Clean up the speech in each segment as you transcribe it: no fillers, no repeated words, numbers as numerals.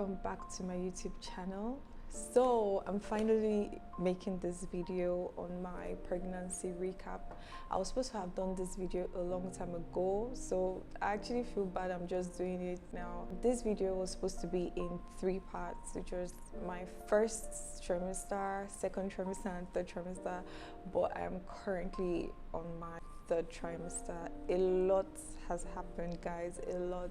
welcome back to my YouTube channel. So I'm finally making this video on my pregnancy recap. I was supposed to have done this video a long time ago, so I actually feel bad I'm just doing it now. This video was supposed to be in 3 parts, which was my first trimester, second trimester and third trimester, but I am currently on my third trimester. A lot has happened, guys, a lot,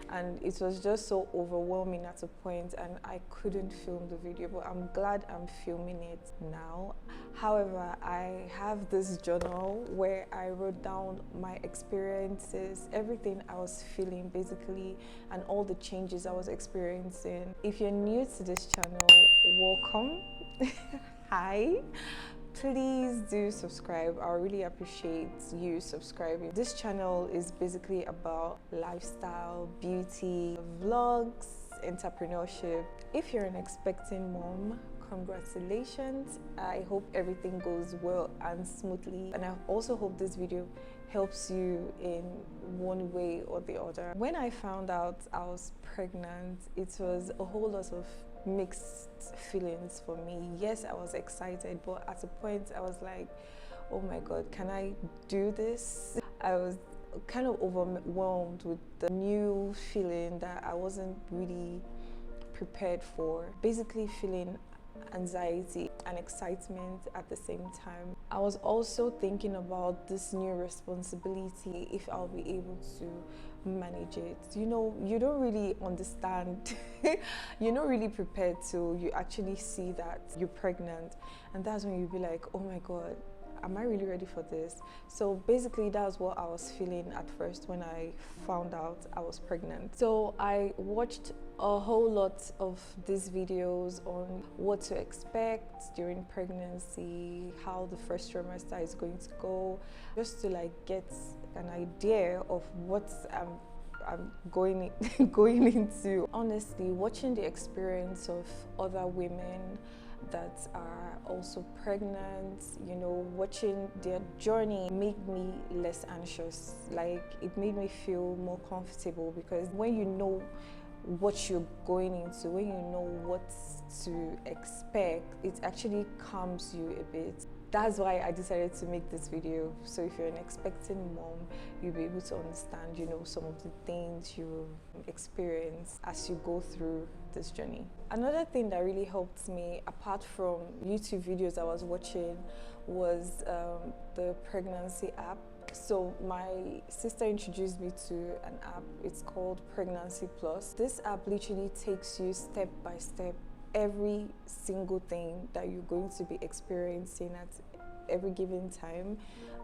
and it was just so overwhelming at a point, and I couldn't film the video, but I'm glad I'm filming it now. However, I have this journal where I wrote down my experiences, everything I was feeling basically, and all the changes I was experiencing. If you're new to this channel, welcome. Hi. Please do subscribe. I really appreciate you subscribing. This channel is basically about lifestyle, beauty, vlogs, entrepreneurship. If you're an expecting mom, congratulations. I hope everything goes well and smoothly, and I also hope this video helps you in one way or the other. When I found out I was pregnant, it was a whole lot of mixed feelings for me. Yes, I was excited, but at a point I was like, oh my god, can I do this? I was kind of overwhelmed with the new feeling that I wasn't really prepared for. Basically feeling anxiety and excitement at the same time. I was also thinking about this new responsibility, if I'll be able to manage it. You know, you don't really understand. You're not really prepared till you actually see that you're pregnant, and that's when you'll be like, oh my god, am I really ready for this? So basically that's what I was feeling at first when I found out I was pregnant. So I watched a whole lot of these videos on what to expect during pregnancy, how the first trimester is going to go, just to like get an idea of what I'm going into. Honestly, watching the experience of other women that are also pregnant, you know, watching their journey made me less anxious. Like, it made me feel more comfortable, because when you know what you're going into, when you know what to expect, it actually calms you a bit. That's why I decided to make this video. So if you're an expecting mom, you'll be able to understand, you know, some of the things you experience as you go through this journey. Another thing that really helped me, apart from YouTube videos I was watching, was the pregnancy app. So my sister introduced me to an app. It's called Pregnancy Plus. This app literally takes you step by step every single thing that you're going to be experiencing at every given time,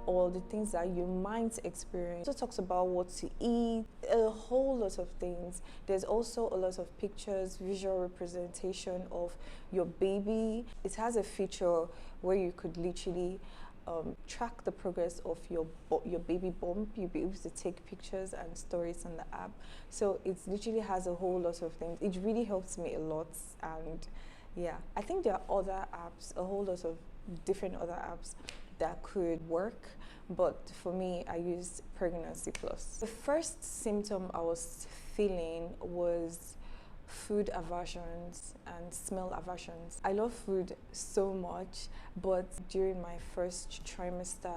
or the things that you might experience. It also talks about what to eat, a whole lot of things. There's also a lot of pictures, visual representation of your baby. It has a feature where you could literally track the progress of your baby bump. You'll be able to take pictures and store it on the app. So it literally has a whole lot of things. It really helps me a lot, and yeah, I think there are other apps, a whole lot of different other apps that could work, but for me, I used Pregnancy Plus. The first symptom I was feeling was food aversions and smell aversions. I love food so much, but during my first trimester,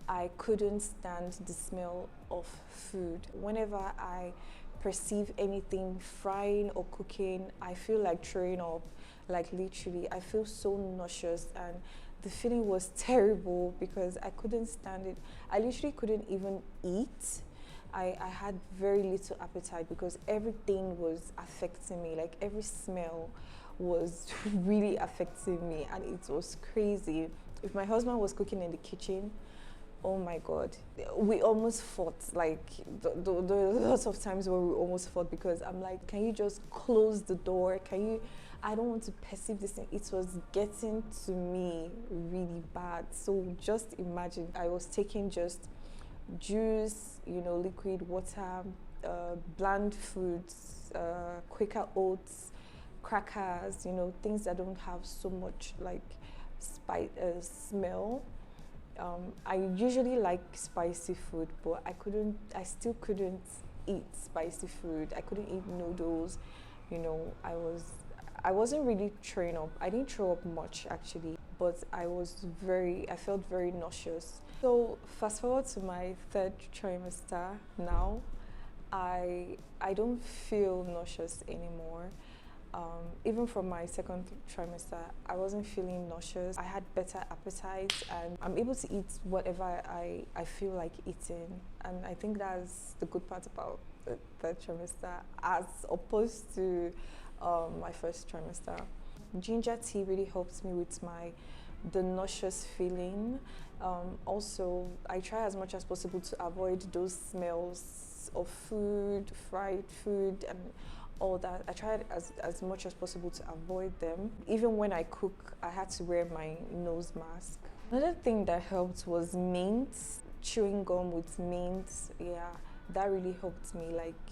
I couldn't stand the smell of food. Whenever I perceive anything frying or cooking, I feel like throwing up. Like, literally, I feel so nauseous, and the feeling was terrible because I couldn't stand it. I literally couldn't even eat. I had very little appetite because everything was affecting me. Like, every smell was really affecting me, and it was crazy. If my husband was cooking in the kitchen, oh my god, we almost fought. Like, there were lots of times where we almost fought, because I'm like, can you just close the door? Can you? I don't want to perceive this thing. It was getting to me really bad. So just imagine, I was taking just juice, you know, liquid water, bland foods, Quaker oats, crackers, you know, things that don't have so much like smell. I usually like spicy food, but I still couldn't eat spicy food. I couldn't eat noodles, you know, I wasn't really throwing up. I didn't throw up much actually, but I felt very nauseous. So fast forward to my third trimester now, I don't feel nauseous anymore. Even from my second trimester, I wasn't feeling nauseous. I had better appetite and I'm able to eat whatever I feel like eating. And I think that's the good part about the third trimester as opposed to my first trimester. Ginger tea really helps me with the nauseous feeling. Also, I try as much as possible to avoid those smells of food, fried food, and all that. I tried as much as possible to avoid them. Even when I cook, I had to wear my nose mask. Another thing that helped was mint, chewing gum with mint. Yeah, that really helped me like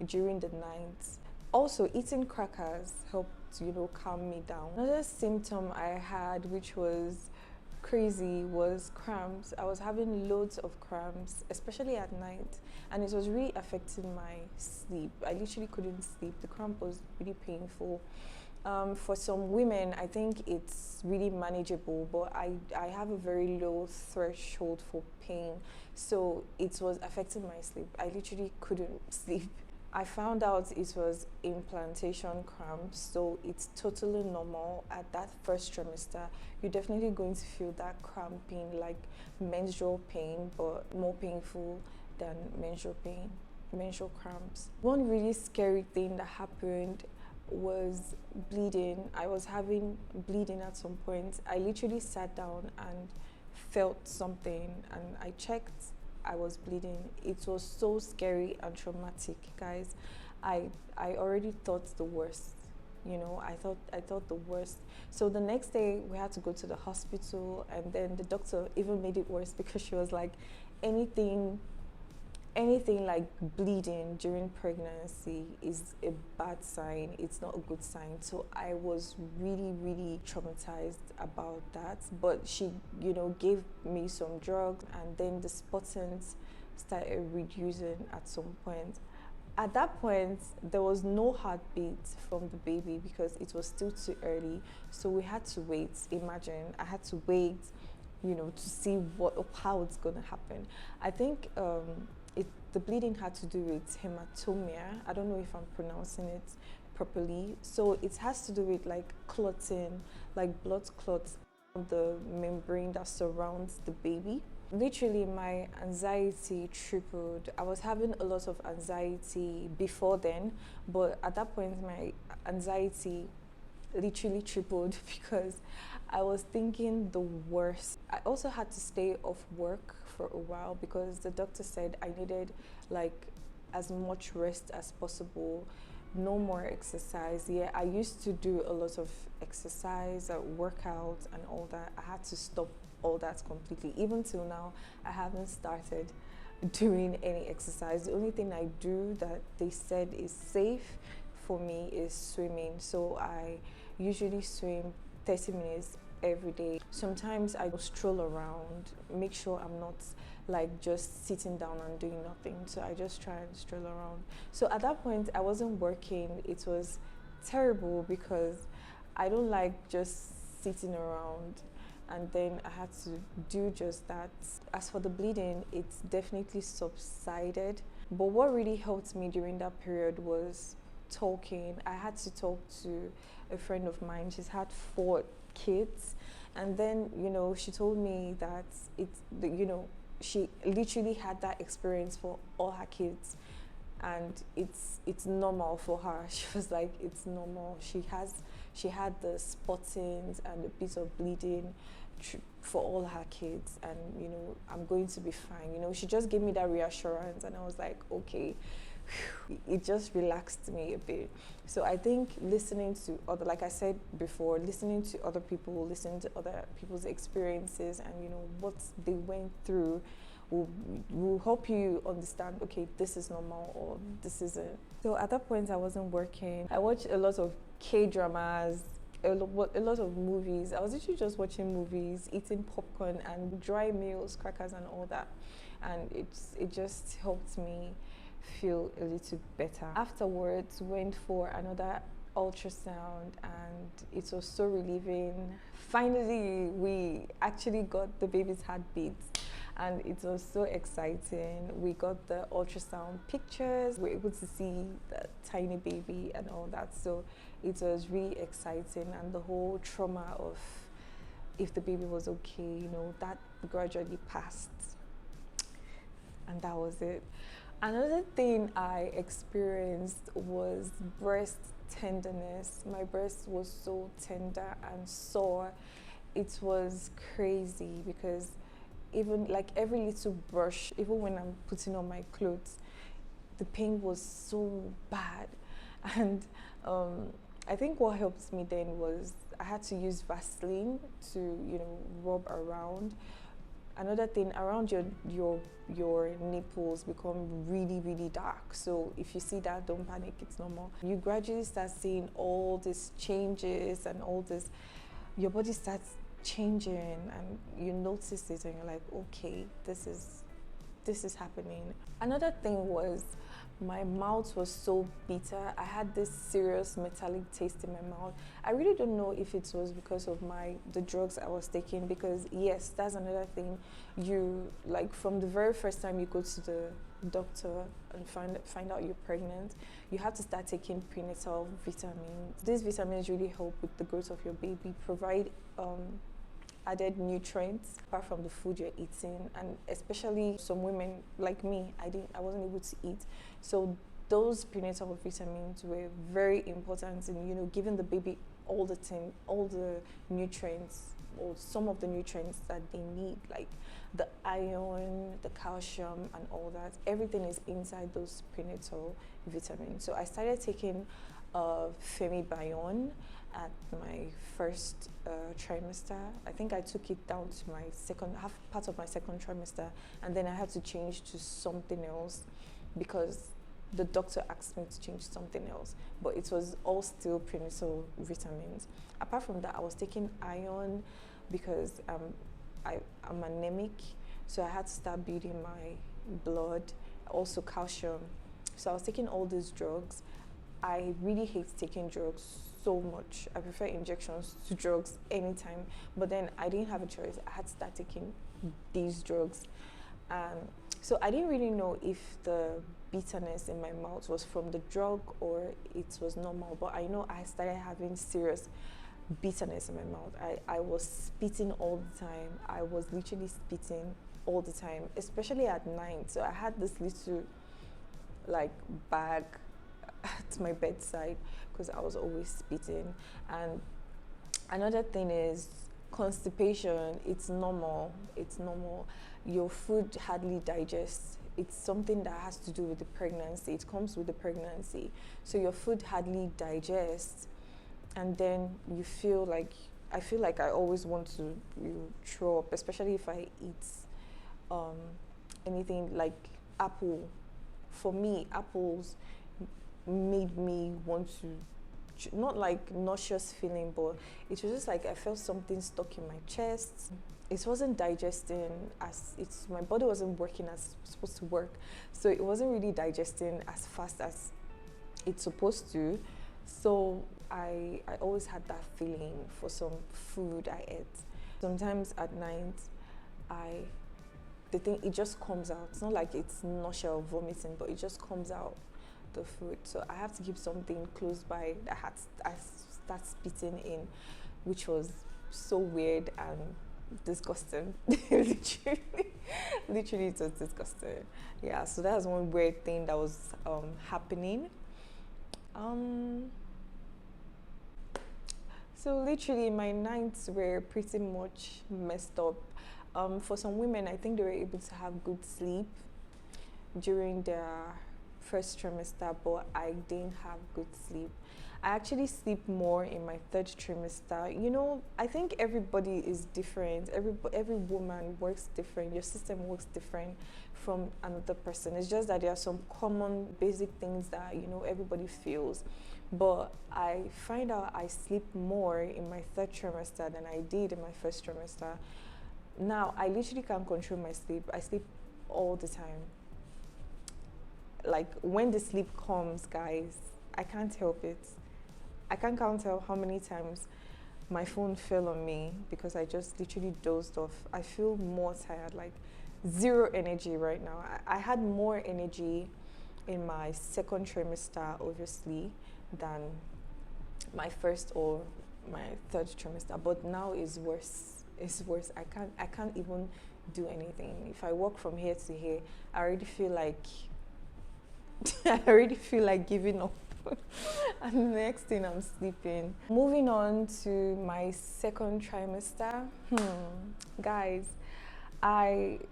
during the night. Also, eating crackers helped, you know, calm me down. Another symptom I had, which was crazy, was cramps. I was having loads of cramps, especially at night, and it was really affecting my sleep. I literally couldn't sleep. The cramp was really painful. For some women, I think it's really manageable, but I have a very low threshold for pain, so it was affecting my sleep. I literally couldn't sleep. I found out it was implantation cramps, so it's totally normal. At that first trimester, you're definitely going to feel that cramping, like menstrual pain, but more painful than menstrual cramps. One really scary thing that happened was bleeding. I was having bleeding at some point. I literally sat down and felt something, and I checked. I was bleeding. It was so scary and traumatic, guys. I already thought the worst. You know, I thought the worst. So the next day we had to go to the hospital, and then the doctor even made it worse because she was like, anything like bleeding during pregnancy is a bad sign. It's not a good sign. So I was really, really traumatized about that. But she, you know, gave me some drugs, and then the spottings started reducing at some point. At that point, there was no heartbeat from the baby because it was still too early. So we had to wait. Imagine, I had to wait, you know, to see how it's gonna happen. I think the bleeding had to do with hematomia. I don't know if I'm pronouncing it properly. So it has to do with like clotting, like blood clots on the membrane that surrounds the baby. Literally, my anxiety tripled. I was having a lot of anxiety before then, but at that point, my anxiety literally tripled because I was thinking the worst. I also had to stay off work for a while because the doctor said I needed like as much rest as possible, no more exercise. Yeah, I used to do a lot of exercise, workouts and all that. I had to stop all that completely. Even till now, I haven't started doing any exercise. The only thing I do that they said is safe for me is swimming. So I usually swim 30 minutes every day. Sometimes I stroll around, make sure I'm not like just sitting down and doing nothing. So I just try and stroll around. So at that point, I wasn't working. It was terrible because I don't like just sitting around, and then I had to do just that. As for the bleeding, it's definitely subsided. But what really helped me during that period was talking. I had to talk to a friend of mine. She's had 4 kids, and then, you know, she told me that she literally had that experience for all her kids, and it's normal for her. She was like, it's normal. She had the spottings and a bit of bleeding for all her kids, and, you know, I'm going to be fine. You know, she just gave me that reassurance, and I was like, okay. It just relaxed me a bit. So I think listening to other, like I said before, listening to other people, listening to other people's experiences and, you know, what they went through will help you understand, okay, this is normal or this isn't. So at that point, I wasn't working. I watched a lot of K-dramas, a lot of movies. I was literally just watching movies, eating popcorn and dry meals, crackers and all that. And it just helped me feel a little better. Afterwards, went for another ultrasound, and it was so relieving. Finally, we actually got the baby's heartbeats, and it was so exciting. We got the ultrasound pictures, we were able to see the tiny baby and all that, so it was really exciting. And the whole trauma of if the baby was okay, you know, that gradually passed, and that was it. Another thing I experienced was breast tenderness. My breast was so tender and sore. It was crazy because even like every little brush, even when I'm putting on my clothes, the pain was so bad. And I think what helped me then was I had to use Vaseline to, you know, rub around. Another thing, around your nipples become really dark, so if you see that, don't panic, it's normal. You gradually start seeing all these changes and all this, your body starts changing, and you notice it and you're like, okay, this is happening. Another thing was my mouth was so bitter. I had this serious metallic taste in my mouth. I really don't know if it was because of the drugs I was taking, because yes, that's another thing. You, like, from the very first time you go to the doctor and find out you're pregnant, you have to start taking prenatal vitamins. These vitamins really help with the growth of your baby, provide added nutrients apart from the food you're eating. And especially some women like me, I wasn't able to eat, so those prenatal vitamins were very important in, you know, giving the baby all the nutrients, or some of the nutrients that they need, like the iron, the calcium, and all that. Everything is inside those prenatal vitamins. So I started taking Femibion at my first trimester. I think I took it down to my part of my second trimester, and then I had to change to something else because the doctor asked me to change something else, but it was all still prenatal vitamins. Apart from that, I was taking iron because I'm anemic, so I had to start building my blood. Also calcium. So I was taking all these drugs. I really hate taking drugs so much. I prefer injections to drugs anytime. But then I didn't have a choice. I had to start taking these drugs. So I didn't really know if the bitterness in my mouth was from the drug or it was normal. But I know I started having serious bitterness in my mouth. I was spitting all the time. I was literally spitting all the time, especially at night. So I had this little like bag at my bedside because I was always spitting. And another thing is constipation. It's normal. Your food hardly digests. It's something that has to do with the pregnancy. It comes with the pregnancy. So your food hardly digests, and then you feel like, I feel like I always want to throw up, especially if I eat anything like apple. For me, apples made me want to, not like nauseous feeling, but it was just like I felt something stuck in my chest. It wasn't digesting my body wasn't working as it's supposed to work, so it wasn't really digesting as fast as it's supposed to. So I always had that feeling for some food I ate. Sometimes at night, it just comes out. It's not like it's nausea or vomiting, but it just comes out, the food. So I have to keep something close by that I start spitting in, which was so weird and disgusting. Literally it was disgusting. Yeah, so that was one weird thing that was happening. So literally my nights were pretty much messed up. For some women, I think they were able to have good sleep during their first trimester, but I didn't have good sleep. I actually sleep more in my third trimester. You know, I think everybody is different. Every woman works different. Your system works different from another person. It's just that there are some common basic things that, you know, everybody feels. But I find out I sleep more in my third trimester than I did in my first trimester. Now, I literally can't control my sleep. I sleep all the time. like when the sleep comes, guys, I can't help it. I can't count how many times my phone fell on me because I just literally dozed off. I feel more tired, like zero energy right now. I had more energy in my second trimester, obviously, than my first or my third trimester, but now is worse. It's worse. I can't even do anything. If I walk from here to here, I already feel like I already feel like giving up. And the next thing, I'm sleeping. Moving on to my second trimester. Guys,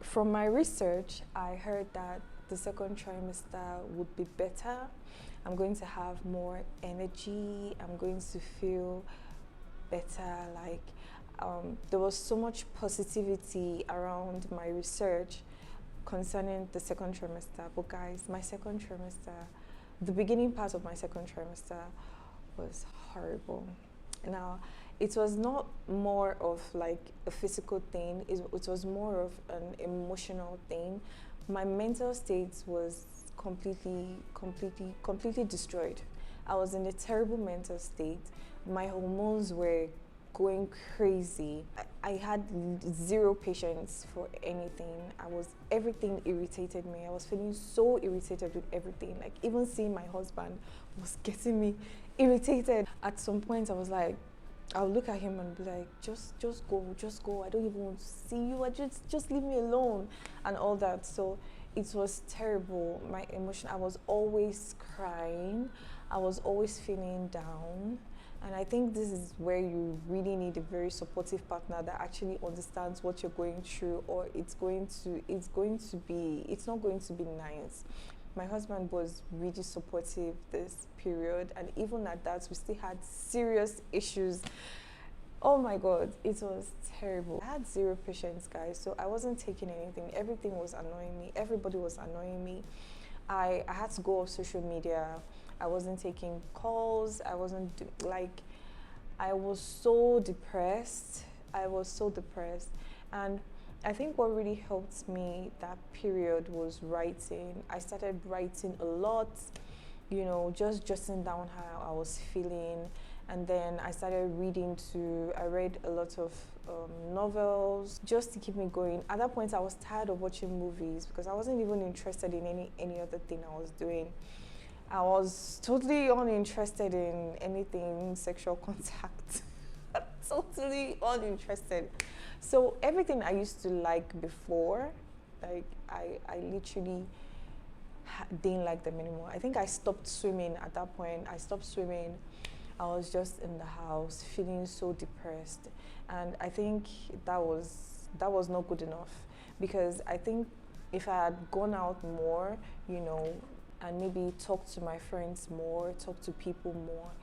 from my research, I heard that the second trimester would be better. I'm going to have more energy. I'm going to feel better. Like there was so much positivity around my research concerning the second trimester. But guys, my second trimester, the beginning part of my second trimester was horrible. Now, it was not more of like a physical thing, it was more of an emotional thing. My mental state was completely destroyed. I was in a terrible mental state. My hormones were going crazy. I had zero patience for anything. Everything irritated me. I was feeling so irritated with everything. Like even seeing my husband was getting me irritated. At some point I was like, I'll look at him and be like, just go. I don't even want to see you. Just leave me alone and all that. So it was terrible. My emotion, I was always crying. I was always feeling down. And I think this is where you really need a very supportive partner that actually understands what you're going through, or it's not going to be nice. My husband was really supportive this period, and even at that, we still had serious issues. Oh my God, it was terrible. I had zero patience, guys, so I wasn't taking anything. Everything was annoying me. Everybody was annoying me. I had to go off social media. I wasn't taking calls. I was so depressed. And I think what really helped me that period was writing. I started writing a lot, just jotting down how I was feeling. And then I started reading too. I read a lot of novels just to keep me going. At that point, I was tired of watching movies because I wasn't even interested in any other thing I was doing. I was totally uninterested in anything sexual contact. Totally uninterested. So everything I used to like before, like I literally didn't like them anymore. I think I stopped swimming at that point. I stopped swimming. I was just in the house feeling so depressed. And I think that was not good enough, because I think if I had gone out more, and maybe talk to my friends more, talk to people more,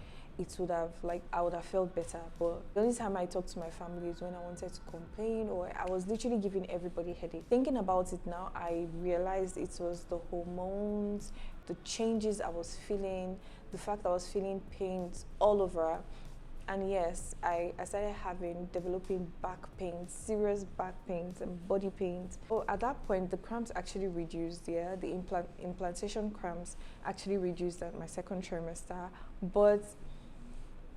I would have felt better. But the only time I talked to my family is when I wanted to complain, or I was literally giving everybody headache. Thinking about it now, I realized it was the hormones, the changes I was feeling, the fact that I was feeling pains all over. And yes, I started developing back pains, serious back pains and body pains. So at that point, the cramps actually reduced, the implantation cramps actually reduced at my second trimester. But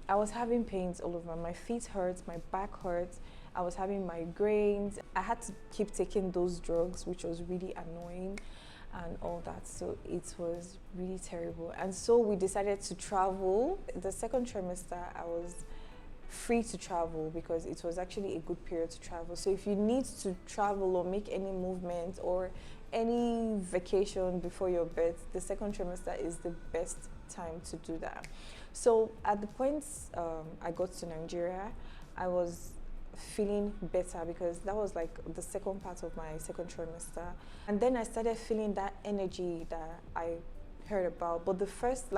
I was having pains all over. My feet hurt, my back hurt. I was having migraines. I had to keep taking those drugs, which was really annoying and all that. So it was really terrible. And so we decided to travel. The second trimester, I was free to travel because it was actually a good period to travel. So if you need to travel or make any movement or any vacation before your birth, the second trimester is the best time to do that. So at the point I got to Nigeria, I was feeling better because that was like the second part of my second trimester. And then I started feeling that energy that I heard about. But the first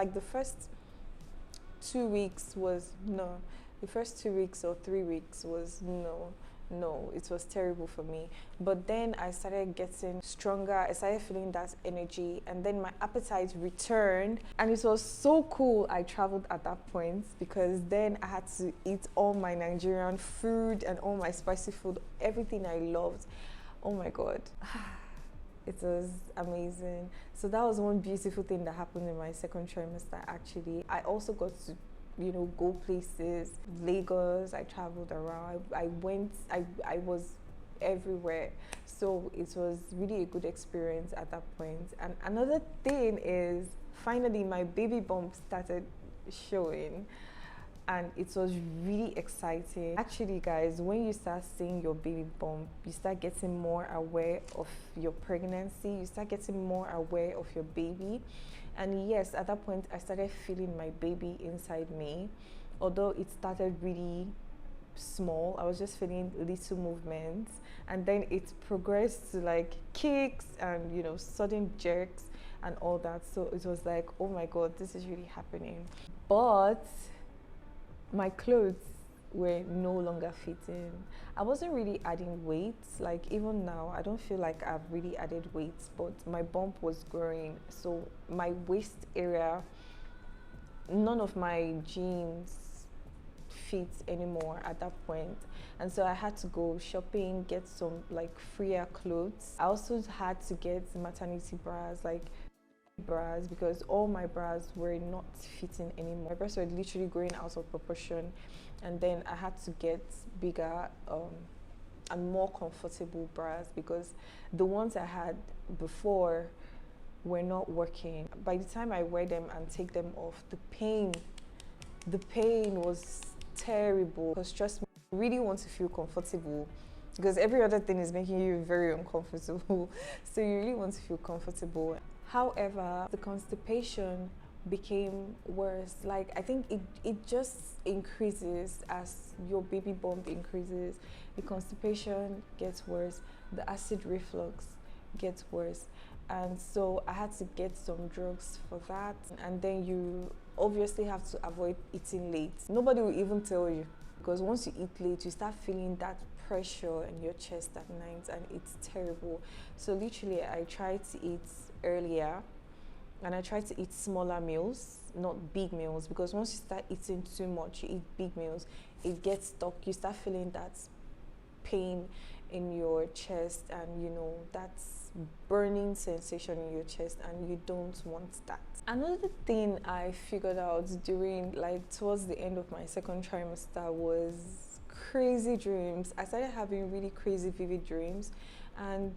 2 weeks was no. The first 2 weeks or 3 weeks was no, it was terrible for me. But then I started getting stronger. I started feeling that energy, and then my appetite returned. And it was so cool. I traveled at that point because then I had to eat all my Nigerian food and all my spicy food, everything I loved. Oh my God. It was amazing. So that was one beautiful thing that happened in my second trimester actually. I also got to, you know, go places. Lagos, I traveled around. I was everywhere. So it was really a good experience at that point. And another thing is finally my baby bump started showing, and it was really exciting. Actually guys, when you start seeing your baby bump, you start getting more aware of your pregnancy, you start getting more aware of your baby. And yes, at that point I started feeling my baby inside me, although it started really small. I was just feeling little movements, and then it progressed to like kicks and, you know, sudden jerks and all that. So it was like, oh my god, this is really happening. But my clothes were no longer fitting. I wasn't really adding weight. Like even now, I don't feel like I've really added weight, but my bump was growing. So my waist area, none of my jeans fit anymore at that point. And so I had to go shopping, get some like freer clothes. I also had to get maternity bras because all my bras were not fitting anymore. My breasts were literally going out of proportion, and then I had to get bigger and more comfortable bras because the ones I had before were not working. By the time I wear them and take them off, the pain was terrible. Because trust me, I really want to feel comfortable, because every other thing is making you very uncomfortable. So you really want to feel comfortable. However, the constipation became worse. Like I think it just increases as your baby bump increases. The constipation gets worse, the acid reflux gets worse. And so I had to get some drugs for that. And then you obviously have to avoid eating late. Nobody will even tell you, because once you eat late, you start feeling that pressure in your chest at night, and it's terrible. So literally I try to eat earlier, and I try to eat smaller meals, not big meals, because once you start eating too much, you eat big meals, it gets stuck. You start feeling that pain in your chest, and you know, that's burning sensation in your chest, and you don't want that. Another thing I figured out during, like, towards the end of my second trimester was crazy dreams. I started having really crazy vivid dreams, and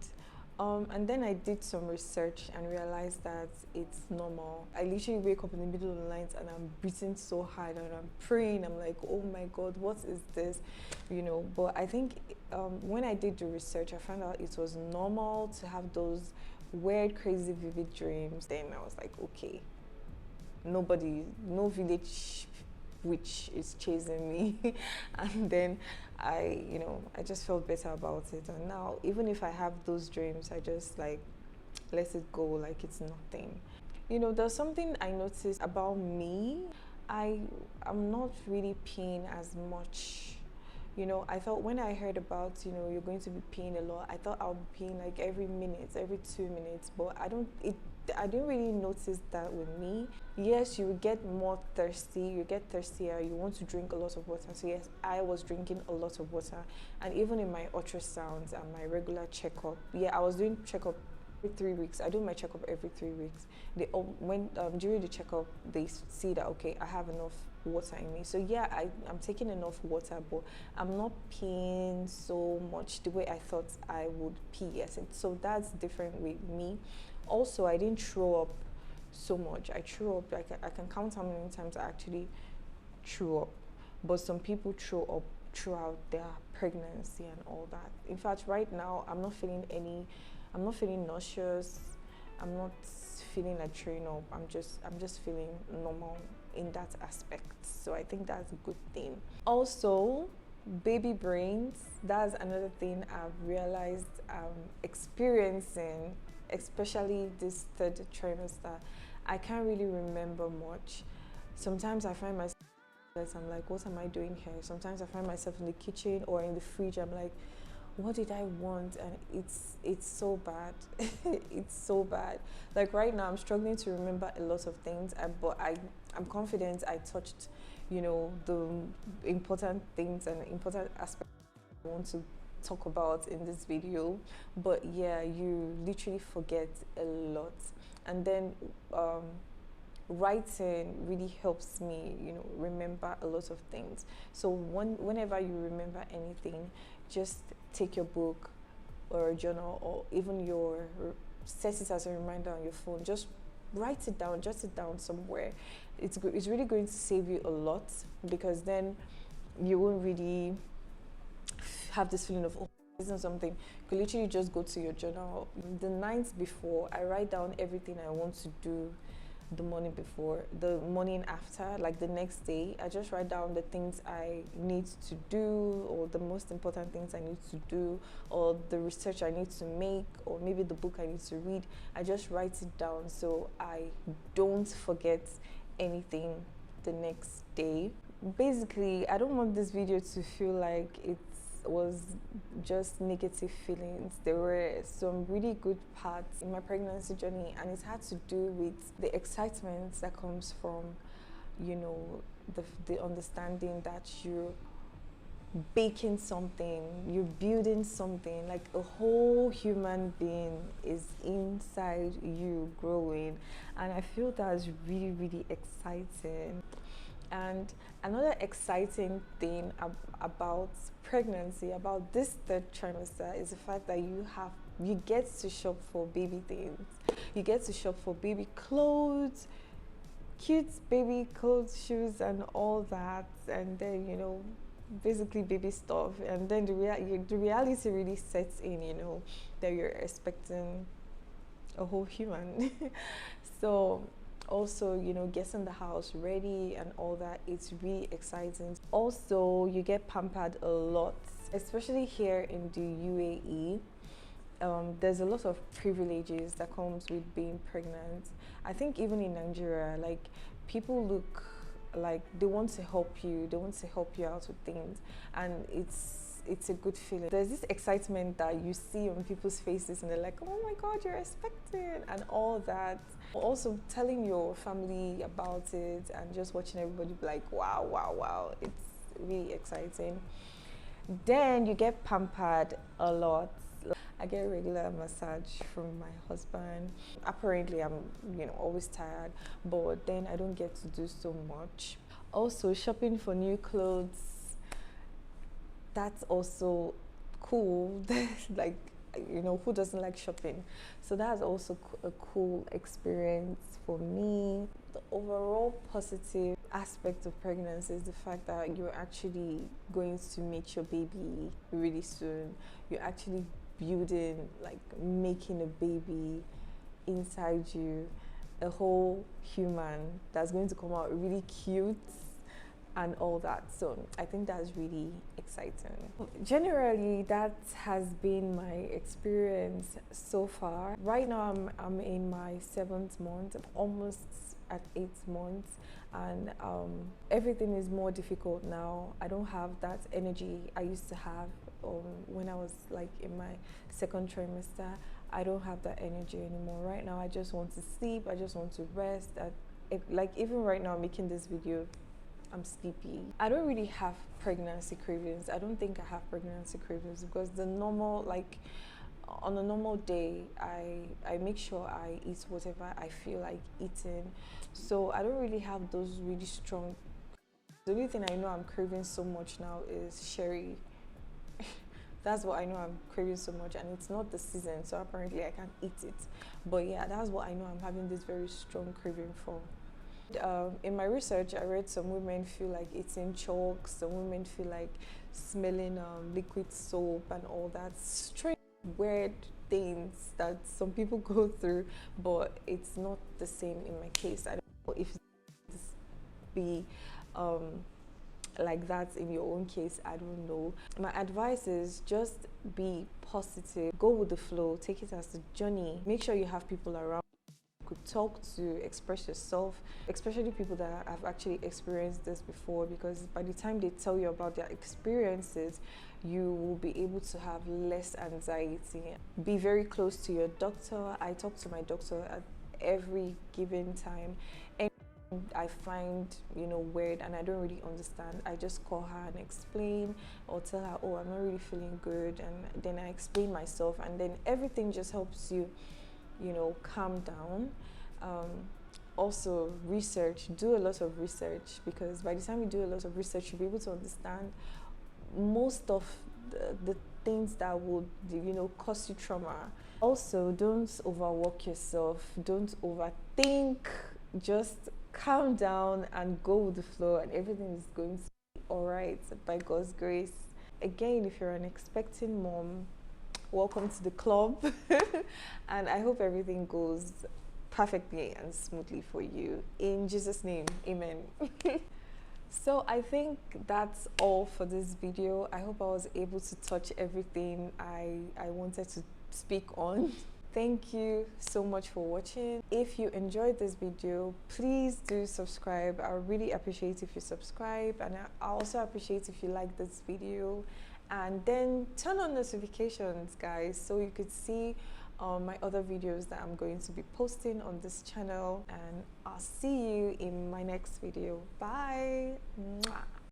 then I did some research and realized that it's normal. I literally wake up in the middle of the night and I'm breathing so hard and I'm praying. I'm like, oh my God, what is this? You know, but I think when I did the research, I found out it was normal to have those weird, crazy, vivid dreams. Then I was like, okay, no village witch is chasing me. And then I just felt better about it. And now, even if I have those dreams, I just like let it go like it's nothing. You know, there's something I noticed about me. I'm not really peeing as much. You know, I thought when I heard about, you know, you're going to be peeing a lot, I thought I'll be peeing like every minute, every 2 minutes, but I didn't really notice that with me. Yes, you get more thirsty, you get thirstier, you want to drink a lot of water. So yes, I was drinking a lot of water. And even in my ultrasounds and my regular checkup, yeah, I was doing checkup every 3 weeks. I do my checkup every 3 weeks. They when during the checkup, they see that okay, I have enough water in me. So yeah, I'm taking enough water, but I'm not peeing so much the way I thought I would pee. Yes, so that's different with me. Also, I didn't throw up so much. I threw up, like I can count how many times I actually threw up. But some people throw up throughout their pregnancy and all that. In fact, right now I'm not feeling nauseous. I'm not feeling like throwing up. I'm just feeling normal in that aspect. So I think that's a good thing. Also, baby brains, that's another thing I've realized experiencing, especially this third trimester. I can't really remember much. Sometimes I find myself, I'm like, what am I doing here? Sometimes I find myself in the kitchen or in the fridge. I'm like, what did I want? And it's so bad. It's so bad. Like right now I'm struggling to remember a lot of things, but I'm confident I touched, you know, the important things and important aspects I want to talk about in this video, but yeah, you literally forget a lot. And then writing really helps me, you know, remember a lot of things. So whenever you remember anything, just take your book or a journal, or even set it as a reminder on your phone. Just write it down, jot it down somewhere. It's really going to save you a lot, because then you won't really have this feeling of, oh, isn't something. You could literally just go to your journal the night before. I write down everything I want to do the morning before, the morning after, like the next day. I just write down the things I need to do, or the most important things I need to do, or the research I need to make, or maybe the book I need to read. I just write it down so I don't forget anything the next day. Basically, I don't want this video to feel like it was just negative feelings. There were some really good parts in my pregnancy journey, and it had to do with the excitement that comes from, you know, the understanding that you're baking something, you're building something, like a whole human being is inside you growing, and I feel that's really, really exciting. And another exciting thing about pregnancy, about this third trimester, is the fact that you get to shop for baby things. You get to shop for baby clothes, cute baby clothes, shoes, and all that, and then, you know, basically baby stuff. And then the reality really sets in, you know, that you're expecting a whole human. So also, you know, getting the house ready and all that, it's really exciting. Also, you get pampered a lot, especially here in the UAE. There's a lot of privileges that comes with being pregnant. I think even in Nigeria, like, people look like they want to help you, out with things, and it's a good feeling. There's this excitement that you see on people's faces, and they're like, oh my god, you're expecting, and all that. Also telling your family about it and just watching everybody be like, wow, wow, wow, it's really exciting. Then you get pampered a lot. I get regular massage from my husband. Apparently I'm, you know, always tired, but then I don't get to do so much. Also, shopping for new clothes, that's also cool. Like, you know, who doesn't like shopping? So that's also a cool experience for me. The overall positive aspect of pregnancy is the fact that you're actually going to meet your baby really soon. You're actually building, like, making a baby inside you, a whole human that's going to come out really cute and all that. So I think that's really exciting. Generally, that has been my experience so far. Right now I'm in my 7th month, almost at 8 months, and everything is more difficult now. I don't have that energy I used to have when I was like in my 2nd trimester. I don't have that energy anymore. Right now I just want to sleep, I just want to rest. Like, even right now making this video, I'm sleepy. I don't really have pregnancy cravings. I don't think I have pregnancy cravings, because the normal, like, on a normal day, I make sure I eat whatever I feel like eating. So I don't really have those really strong. The only thing I know I'm craving so much now is sherry. That's what I know I'm craving so much, and it's not the season, so apparently I can't eat it. But yeah, that's what I know I'm having this very strong craving for. In my research, I read some women feel like eating chalk, some women feel like smelling liquid soap and all that strange, weird things that some people go through, but it's not the same in my case. I don't know if this be like that in your own case. I don't know. My advice is just be positive, go with the flow, take it as a journey. Make sure you have people around could talk to, express yourself, especially people that have actually experienced this before, because by the time they tell you about their experiences, you will be able to have less anxiety. Be very close to your doctor. I talk to my doctor at every given time. And I find, you know, weird and I don't really understand, I just call her and explain, or tell her, oh, I'm not really feeling good, and then I explain myself, and then everything just helps you, you know, calm down. um, Also, research, do a lot of research, because by the time you do a lot of research, you'll be able to understand most of the things that would, you know, cause you trauma. Also, don't overwork yourself, don't overthink, just calm down and go with the flow, and everything is going to be all right by God's grace. Again, if you're an expecting mom, welcome to the club. And I hope everything goes perfectly and smoothly for you. In Jesus' name, amen. So I think that's all for this video. I hope I was able to touch everything I wanted to speak on. Thank you so much for watching. If you enjoyed this video, please do subscribe. I would really appreciate if you subscribe, and I also appreciate if you like this video, and then turn on notifications, guys, so you could see my other videos that I'm going to be posting on this channel. And I'll see you in my next video. Bye. Mwah.